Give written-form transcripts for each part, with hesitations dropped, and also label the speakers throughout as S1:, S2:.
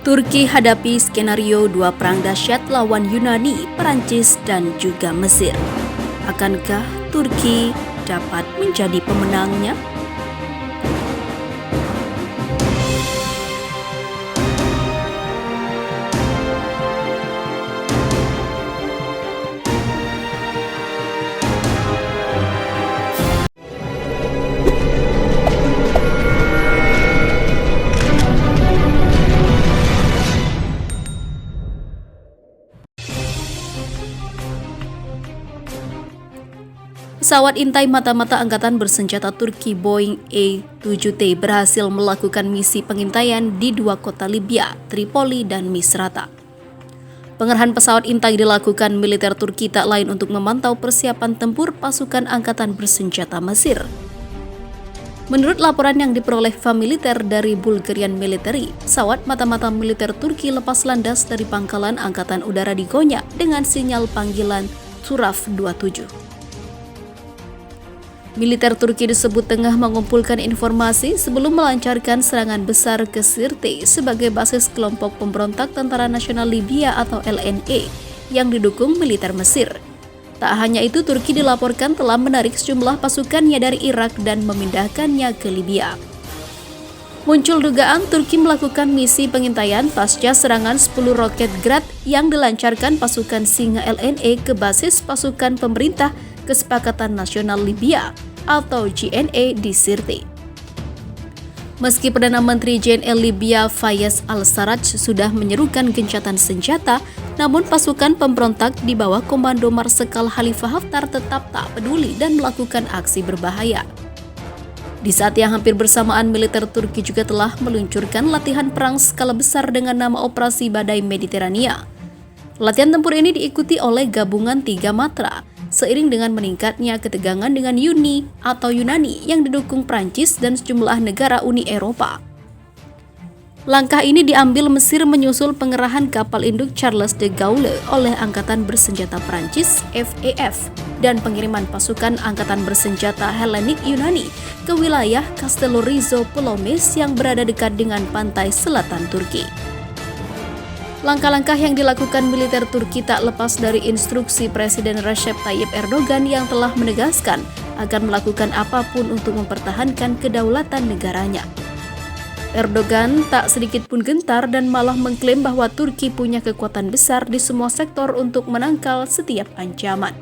S1: Turki hadapi skenario dua perang dahsyat lawan Yunani, Perancis, dan juga Mesir. Akankah Turki dapat menjadi pemenangnya? Pesawat intai mata-mata Angkatan Bersenjata Turki Boeing A-7T berhasil melakukan misi pengintaian di dua kota Libya, Tripoli dan Misrata. Pengerahan pesawat intai dilakukan militer Turki tak lain untuk memantau persiapan tempur pasukan Angkatan Bersenjata Mesir. Menurut laporan yang diperoleh FIFA Militer dari Bulgarian Military, pesawat mata-mata militer Turki lepas landas dari pangkalan Angkatan Udara di Konya dengan sinyal panggilan Turaf 27. Militer Turki disebut tengah mengumpulkan informasi sebelum melancarkan serangan besar ke Sirte sebagai basis kelompok pemberontak Tentara Nasional Libya atau LNA yang didukung militer Mesir. Tak hanya itu, Turki dilaporkan telah menarik sejumlah pasukannya dari Irak dan memindahkannya ke Libya. Muncul dugaan Turki melakukan misi pengintaian pasca serangan 10 roket Grad yang dilancarkan pasukan Singa LNA ke basis pasukan pemerintah Kesepakatan Nasional Libya atau GNA di Sirte. Meski Perdana Menteri JNE Libya Fayez al-Sarraj sudah menyerukan gencatan senjata, namun pasukan pemberontak di bawah komando Marsekal Khalifa Haftar tetap tak peduli dan melakukan aksi berbahaya. Di saat yang hampir bersamaan, militer Turki juga telah meluncurkan latihan perang skala besar dengan nama Operasi Badai Mediterania. Latihan tempur ini diikuti oleh gabungan 3 matra, seiring dengan meningkatnya ketegangan dengan Yunani yang didukung Prancis dan sejumlah negara Uni Eropa. Langkah ini diambil Mesir menyusul pengerahan kapal induk Charles de Gaulle oleh Angkatan Bersenjata Prancis (FAF) dan pengiriman pasukan Angkatan Bersenjata Hellenic Yunani ke wilayah Castellorizo Polomes yang berada dekat dengan pantai selatan Turki. Langkah-langkah yang dilakukan militer Turki tak lepas dari instruksi Presiden Recep Tayyip Erdogan yang telah menegaskan akan melakukan apapun untuk mempertahankan kedaulatan negaranya. Erdogan tak sedikit pun gentar dan malah mengklaim bahwa Turki punya kekuatan besar di semua sektor untuk menangkal setiap ancaman.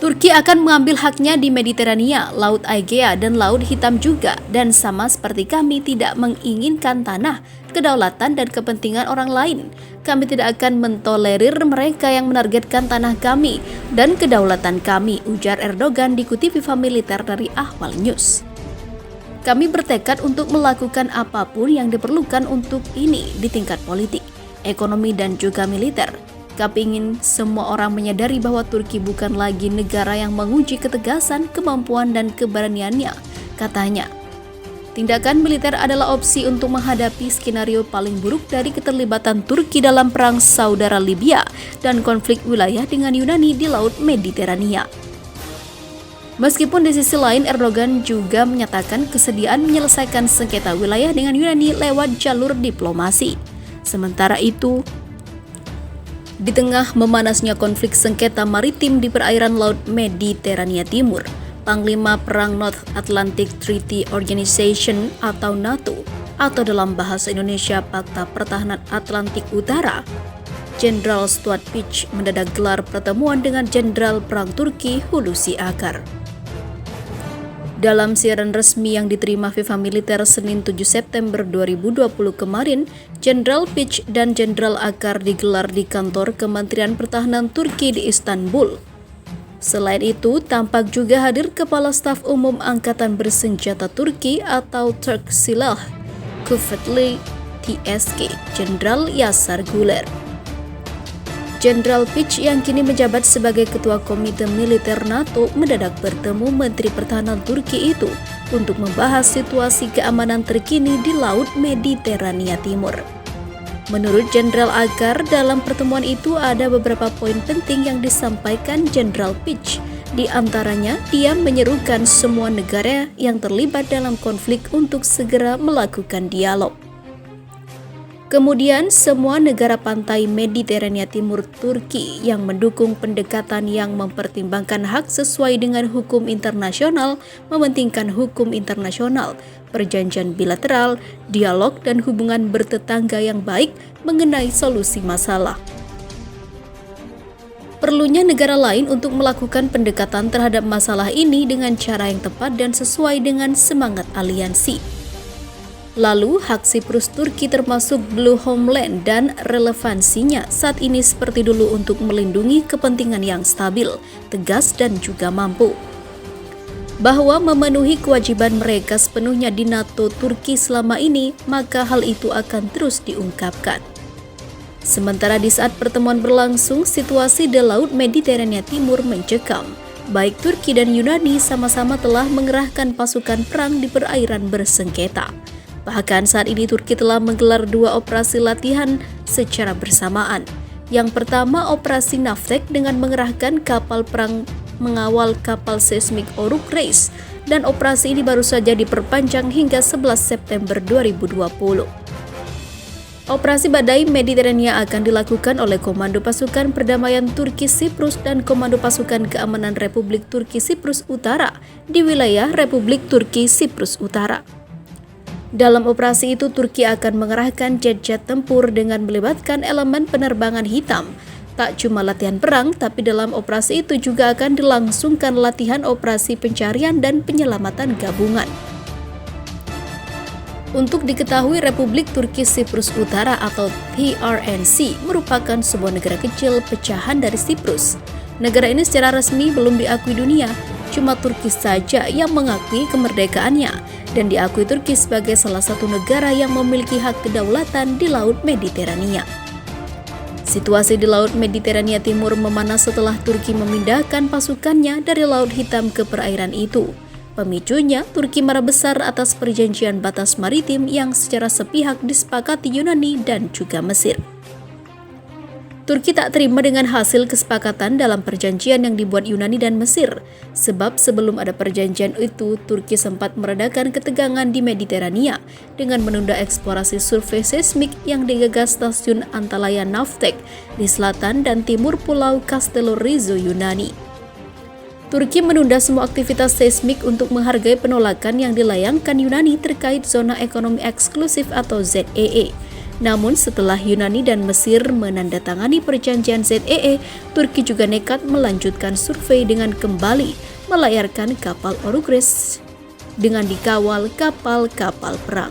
S1: Turki akan mengambil haknya di Mediterania, Laut Aegea, dan Laut Hitam juga, dan sama seperti kami tidak menginginkan tanah, kedaulatan, dan kepentingan orang lain. Kami tidak akan mentolerir mereka yang menargetkan tanah kami dan kedaulatan kami, ujar Erdogan dikutip FIFA Militer dari Ahwal News. Kami bertekad untuk melakukan apapun yang diperlukan untuk ini di tingkat politik, ekonomi, dan juga militer. Kami ingin semua orang menyadari bahwa Turki bukan lagi negara yang menguji ketegasan, kemampuan, dan keberaniannya, katanya. Tindakan militer adalah opsi untuk menghadapi skenario paling buruk dari keterlibatan Turki dalam perang saudara Libya dan konflik wilayah dengan Yunani di Laut Mediterania. Meskipun di sisi lain Erdogan juga menyatakan kesediaan menyelesaikan sengketa wilayah dengan Yunani lewat jalur diplomasi. Sementara itu, di tengah memanasnya konflik sengketa maritim di perairan Laut Mediterania Timur, Panglima Perang North Atlantic Treaty Organization atau NATO, atau dalam bahasa Indonesia Pakta Pertahanan Atlantik Utara, Jenderal Stuart Peach mendadak gelar pertemuan dengan Jenderal Perang Turki Hulusi Akar. Dalam siaran resmi yang diterima FIFA Militer Senin 7 September 2020 kemarin, Jenderal Peach dan Jenderal Akar digelar di kantor Kementerian Pertahanan Turki di Istanbul. Selain itu, tampak juga hadir Kepala Staf Umum Angkatan Bersenjata Turki atau Turk Silah Kuvvetli TSK, Jenderal Yasar Güler. Jenderal Peach yang kini menjabat sebagai Ketua Komite Militer NATO mendadak bertemu Menteri Pertahanan Turki itu untuk membahas situasi keamanan terkini di Laut Mediterania Timur. Menurut Jenderal Akar, dalam pertemuan itu ada beberapa poin penting yang disampaikan Jenderal Peach. Di antaranya, dia menyerukan semua negara yang terlibat dalam konflik untuk segera melakukan dialog. Kemudian, semua negara pantai Mediterania Timur Turki yang mendukung pendekatan yang mempertimbangkan hak sesuai dengan hukum internasional, mementingkan hukum internasional, perjanjian bilateral, dialog, dan hubungan bertetangga yang baik mengenai solusi masalah. Perlunya negara lain untuk melakukan pendekatan terhadap masalah ini dengan cara yang tepat dan sesuai dengan semangat aliansi. Lalu, hak Siprus Turki termasuk Blue Homeland dan relevansinya saat ini seperti dulu untuk melindungi kepentingan yang stabil, tegas, dan juga mampu. Bahwa memenuhi kewajiban mereka sepenuhnya di NATO Turki selama ini, maka hal itu akan terus diungkapkan. Sementara di saat pertemuan berlangsung, situasi di Laut Mediterania Timur mencekam. Baik Turki dan Yunani sama-sama telah mengerahkan pasukan perang di perairan bersengketa. Bahkan saat ini Turki telah menggelar 2 operasi latihan secara bersamaan. Yang pertama, operasi Naftek dengan mengerahkan kapal perang mengawal kapal seismik Oruk Reis, dan operasi ini baru saja diperpanjang hingga 11 September 2020. Operasi Badai Mediterania akan dilakukan oleh Komando Pasukan Perdamaian Turki Siprus dan Komando Pasukan Keamanan Republik Turki Siprus Utara di wilayah Republik Turki Siprus Utara. Dalam operasi itu, Turki akan mengerahkan jet-jet tempur dengan melibatkan elemen penerbangan hitam. Tak cuma latihan perang, tapi dalam operasi itu juga akan dilangsungkan latihan operasi pencarian dan penyelamatan gabungan. Untuk diketahui, Republik Turki Siprus Utara atau TRNC merupakan sebuah negara kecil pecahan dari Siprus. Negara ini secara resmi belum diakui dunia, cuma Turki saja yang mengakui kemerdekaannya dan diakui Turki sebagai salah satu negara yang memiliki hak kedaulatan di Laut Mediterania. Situasi di Laut Mediterania Timur memanas setelah Turki memindahkan pasukannya dari Laut Hitam ke perairan itu. Pemicunya, Turki marah besar atas perjanjian batas maritim yang secara sepihak disepakati Yunani dan juga Mesir. Turki tak terima dengan hasil kesepakatan dalam perjanjian yang dibuat Yunani dan Mesir, sebab sebelum ada perjanjian itu, Turki sempat meredakan ketegangan di Mediterania dengan menunda eksplorasi survei seismik yang digagas stasiun Antalya Naftek di selatan dan timur pulau Castello Rizzo, Yunani. Turki menunda semua aktivitas seismik untuk menghargai penolakan yang dilayangkan Yunani terkait zona ekonomi eksklusif atau ZEE. Namun setelah Yunani dan Mesir menandatangani perjanjian ZEE, Turki juga nekat melanjutkan survei dengan kembali melayarkan kapal Oruk Reis dengan dikawal kapal-kapal perang.